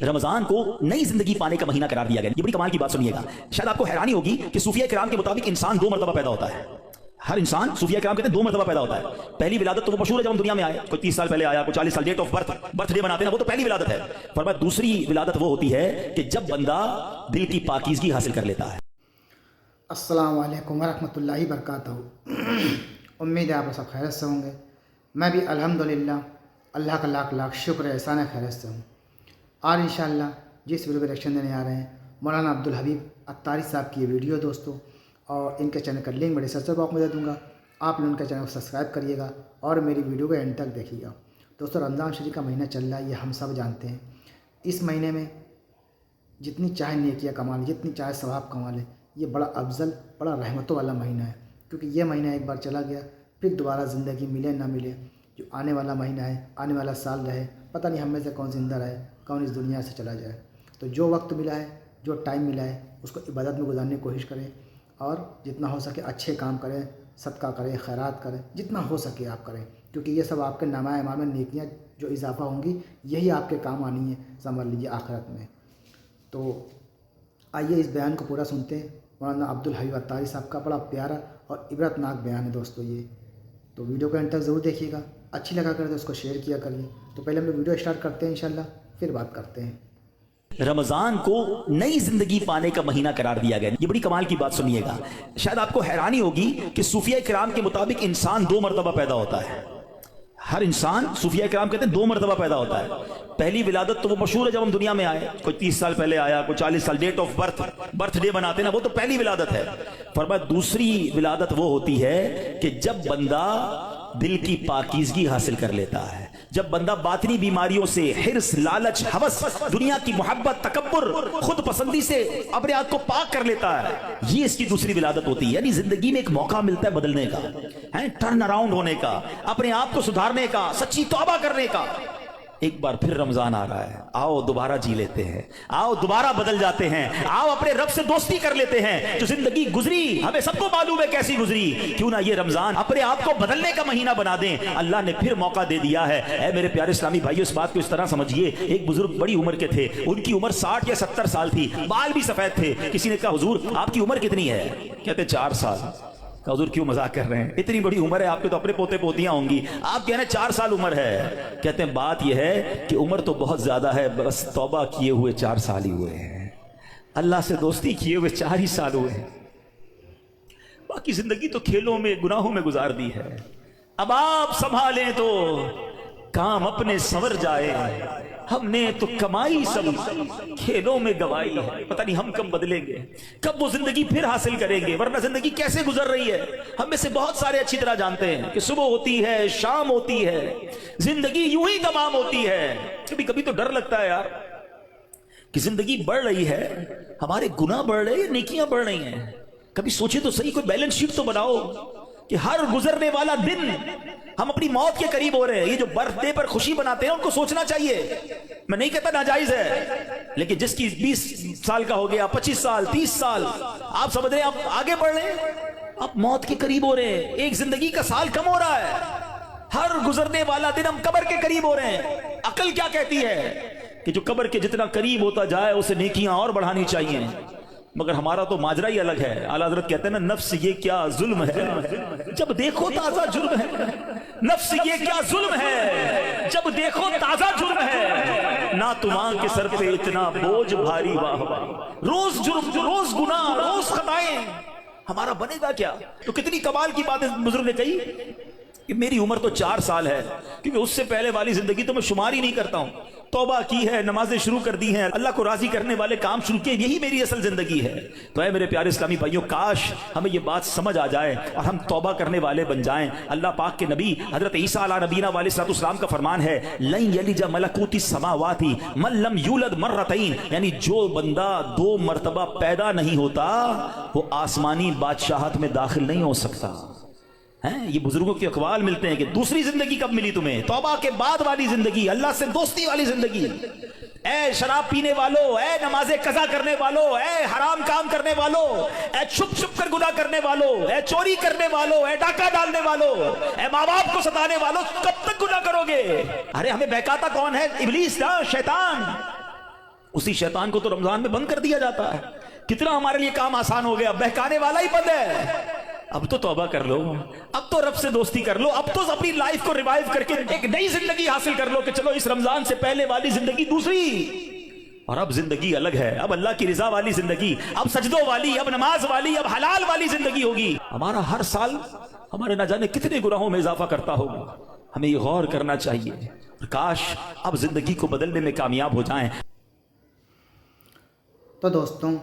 रमजान को नई जिंदगी पाने का महीना करार दिया गया। ये बड़ी कमाल की बात सुनिएगा। शायद आपको हैरानी होगी कि सूफिया किराम के मुताबिक इंसान 2 मरतबा पैदा होता है। हर इंसान, सूफिया किराम कहते हैं, 2 मरतबा पैदा होता है। पहली विलादत तो वो मशहूर है, जब हम दुनिया में आए, कोई 30 साल पहले आया, कोई 40 साल, डेट ऑफ बर्थडे बनाते हैं ना, वो तो पहली विलादत है। फरमाया दूसरी विलादत वो होती है कि जब बंदा दिल की पाकीज़गी हासिल कर लेता है। अस्सलाम वालेकुम वरहमतुल्लाहि वबरकातुहू। उम्मीद है आप सब खैरियत से होंगे। मैं भी अल्हम्दुलिल्लाह अल्लाह का लाख लाख शुक्र एहसान है, खैरियत से हूँ। आज इंशाअल्लाह जिस वीडियो का रिएक्शन देने आ रहे हैं मौलाना अब्दुल हबीब अत्तारी साहब की ये वीडियो दोस्तों, और इनके चैनल का लिंक मेरे सर्च बॉक्स में दे दूँगा। आप लोग उनके चैनल को सब्सक्राइब करिएगा और मेरी वीडियो को एंड तक देखिएगा। दोस्तों, रमज़ान शरीफ का महीना चल रहा है, ये हम सब जानते हैं। इस महीने में जितनी चाहे नेकियां कमा लें, जितनी चाहे सवाब कमा लें, ये बड़ा अफजल, बड़ा रहमतों वाला महीना है। क्योंकि ये महीना एक बार चला गया, फिर दोबारा ज़िंदगी मिले ना मिले। जो आने वाला महीना है, आने वाला साल रहे, पता नहीं हम में से कौन ज़िंदा रहे, कौन इस दुनिया से चला जाए। तो जो वक्त मिला है, जो टाइम मिला है, उसको इबादत में गुजारने की कोशिश करें और जितना हो सके अच्छे काम करें, सदका करें, खैरात करें, जितना हो सके आप करें। क्योंकि ये सब आपके नामा इमाम में नेकियाँ जो इजाफा होंगी, यही आपके काम आनी है, समझ लीजिए आखिरत में। तो आइए इस बयान को पूरा सुनते हैं। मौलाना अब्दुल हबीब अत्तारी साहब का बड़ा प्यारा और इबरतनाक बयान है दोस्तों ये। तो वीडियो को एंड तक ज़रूर देखिएगा। अच्छी लगा कर तो उसको शेयर किया करिए। तो पहले हम लोग वीडियो स्टार्ट करते हैं इंशाल्लाह, फिर बात करते हैं। रमजान को नई जिंदगी पाने का महीना करार दिया गया। ये बड़ी कमाल की बात सुनिएगा। शायद आपको हैरानी होगी कि सूफिया किराम के मुताबिक इंसान 2 मरतबा पैदा होता है। हर इंसान, सूफिया किराम कहते हैं, 2 मरतबा पैदा होता है। पहली विलादत तो वो मशहूर है, जब हम दुनिया में आए, कोई 30 साल पहले आया, कोई 40 साल, डेट ऑफ बर्थडे बनाते हैं ना, वो तो पहली विलादत है। फरमाया दूसरी विलादत वो होती है कि जब बंदा दिल की पाकीज़गी हासिल कर लेता है, जब बंदा बातनी बीमारियों से, हिर्स, लालच, हवस, दुनिया की मोहब्बत, तकब्बुर, खुद पसंदी से अपने आप को पाक कर लेता है, ये इसकी दूसरी विलादत होती है। यानी जिंदगी में एक मौका मिलता है बदलने का, है टर्न अराउंड होने का, अपने आप को सुधारने का, सच्ची तौबा करने का। एक बार फिर रमजान आ रहा है, आओ दोबारा जी लेते हैं, आओ दोबारा बदल जाते हैं, आओ अपने रब से दोस्ती कर लेते हैं। जो जिंदगी गुजरी, हमें सबको मालूम है कैसी गुजरी, क्यों ना ये रमजान अपने आप को बदलने का महीना बना दें। अल्लाह ने फिर मौका दे दिया है। ऐ मेरे प्यारे इस्लामी भाइयों, इस बात को इस तरह समझिए, एक बुजुर्ग बड़ी उम्र के थे, उनकी उम्र 60 या 70 साल थी, बाल भी सफेद थे। किसी ने कहा हुजूर आपकी उम्र कितनी है? कहते 4 साल। हुजूर क्यों मजाक कर रहे हैं, इतनी बड़ी उम्र है, आपके तो अपने पोते पोतियां होंगी, आप कह रहे हैं 4 साल उम्र है। कहते हैं बात यह है कि उम्र तो बहुत ज्यादा है, बस तौबा किए हुए 4 साल ही हुए हैं, अल्लाह से दोस्ती किए हुए 4 ही साल हुए हैं, बाकी जिंदगी तो खेलों में, गुनाहों में गुजार दी है। अब आप संभालें तो काम अपने संवर जाए, हमने तो कमाई सब खेलों में गवाई है। पता नहीं हम कब बदलेंगे, कब वो जिंदगी फिर हासिल करेंगे, वरना जिंदगी कैसे गुजर रही है हम में से बहुत सारे अच्छी तरह जानते हैं कि सुबह होती है, शाम होती है, जिंदगी यूं ही तमाम होती है। कभी कभी तो डर लगता है यार कि जिंदगी बढ़ रही है, हमारे गुनाह बढ़ रहे हैं, नेकियां बढ़ रही हैं। कभी सोचे तो सही, कोई बैलेंस शीट तो बनाओ कि हर गुजरने वाला दिन हम अपनी मौत के करीब हो रहे हैं। ये जो बर्थडे पर खुशी बनाते हैं उनको सोचना चाहिए। मैं नहीं कहता नाजायज है, लेकिन जिसकी 20 साल का हो गया, 25 साल, 30 साल, आप समझ रहे हैं आप आगे बढ़ रहे हैं, आप मौत के करीब हो रहे हैं, एक जिंदगी का साल कम हो रहा है, हर गुजरने वाला दिन हम कब्र के करीब हो रहे हैं। अकल क्या कहती है कि जो कब्र के जितना करीब होता जाए उसे नेकियां और बढ़ानी चाहिए, मगर हमारा तो माजरा ही अलग है। आला हज़रत कहते हैं ना, नफ्स ये क्या जुल्म है, जब देखो ताजा जुर्म है, नफ्स ये क्या जुल्म है, जब देखो ताजा जुर्म है, ना तुमां के सर पे इतना बोझ भारी, वाह वाह, रोज जुर्म, रोज गुनाह, रोज खताएं, हमारा बनेगा क्या। तो कितनी कमाल की बात है बुजुर्ग ने कही कि मेरी उम्र तो 4 साल है, क्योंकि उससे पहले वाली जिंदगी तो मैं शुमार ही नहीं करता हूं। तौबा की है, नमाजें शुरू कर दी हैं, अल्लाह को राजी करने वाले काम शुरू किए, यही मेरी असल जिंदगी है। तो है मेरे प्यारे इस्लामी भाइयों, काश हमें ये बात समझ आ जाए और हम तौबा करने वाले बन जाएं। अल्लाह पाक के नबी हजरत ईसा अला नबीना वालेहिस्सलाम का फरमान है, लन यलिजा मलकूती समावाती मन लम यूलद मर्रतैन, यानी जो बंदा 2 मरतबा पैदा नहीं होता वो आसमानी बादशाहत में दाखिल नहीं हो सकता हैं। ये बुजुर्गों के अकवाल मिलते हैं कि दूसरी जिंदगी कब मिली तुम्हें, तौबा के बाद वाली जिंदगी, अल्लाह से दोस्ती वाली जिंदगी। ऐ शराब पीने वालों, ऐ नमाज़े कज़ा करने वालों, ऐ हराम काम करने वालों, ऐ छुप छुप कर गुनाह करने वालों, ऐ चोरी करने वालों, ऐ डाका डालने वालों, ऐ माँ बाप को सताने वालों, कब तक गुनाह करोगे। अरे हमें बहकाता कौन है? इब्लीस ना, शैतान। उसी शैतान को तो रमजान में बंद कर दिया जाता है। कितना हमारे लिए काम आसान हो गया, बहकाने वाला ही बंद है। अब तो तौबा कर लो, अब तो रब से दोस्ती कर लो, अब तो अपनी लाइफ को रिवाइव करके एक नई जिंदगी हासिल कर लो कि चलो इस रमजान से पहले वाली जिंदगी दूसरी, और अब जिंदगी अलग है, अब अल्लाह की रिजा वाली जिंदगी, अब सजदों वाली, अब नमाज वाली, अब हलाल वाली जिंदगी होगी। हमारा हर साल हमारे ना जाने कितने गुनाहों में इजाफा करता होगा, हमें ये गौर करना चाहिए। काश अब जिंदगी को बदलने में कामयाब हो जाएं। तो दोस्तों,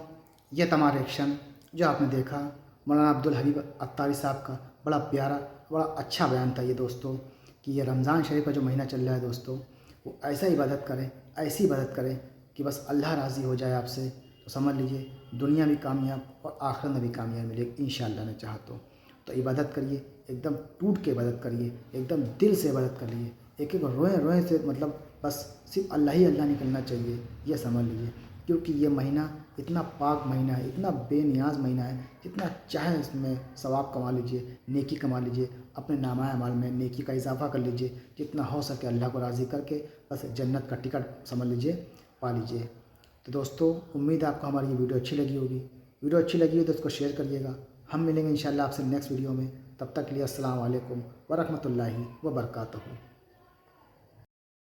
ये तमाम रिएक्शन जो आपने देखा मौलाना अब्दुल हबीब अत्तारी साहब का, बड़ा प्यारा, बड़ा अच्छा बयान था ये दोस्तों, कि ये रमज़ान शरीफ का जो महीना चल रहा है दोस्तों, वो ऐसा इबादत करें, ऐसी इबादत करें कि बस अल्लाह राज़ी हो जाए आपसे। तो समझ लीजिए दुनिया भी कामयाब और आखिरत में भी कामयाब मिलेगी इंशाअल्लाह ने चाहा तो इबादत करिए, एकदम टूट के इबादत करिए, एकदम दिल से इबादत करिए, एक एक रोए रोए से, मतलब बस सिर्फ अल्लाह ही अल्लाह निकलना चाहिए, ये समझ लीजिए। क्योंकि ये महीना इतना पाक महीना है, इतना बेनियाज महीना है, जितना चाहे इसमें सवाब कमा लीजिए, नेकी कमा लीजिए, अपने नामाए अमाल में नेकी का इजाफा कर लीजिए, जितना हो सके अल्लाह को राज़ी करके बस जन्नत का टिकट समझ लीजिए पा लीजिए। तो दोस्तों, उम्मीद है आपको हमारी ये वीडियो अच्छी लगी होगी। वीडियो अच्छी लगी हो तो इसको शेयर करिएगा। हम मिलेंगे इंशाअल्लाह आपसे नेक्स्ट वीडियो में। तब तक के लिए अस्सलाम वालेकुम व रहमतुल्लाहि व बरकातहू।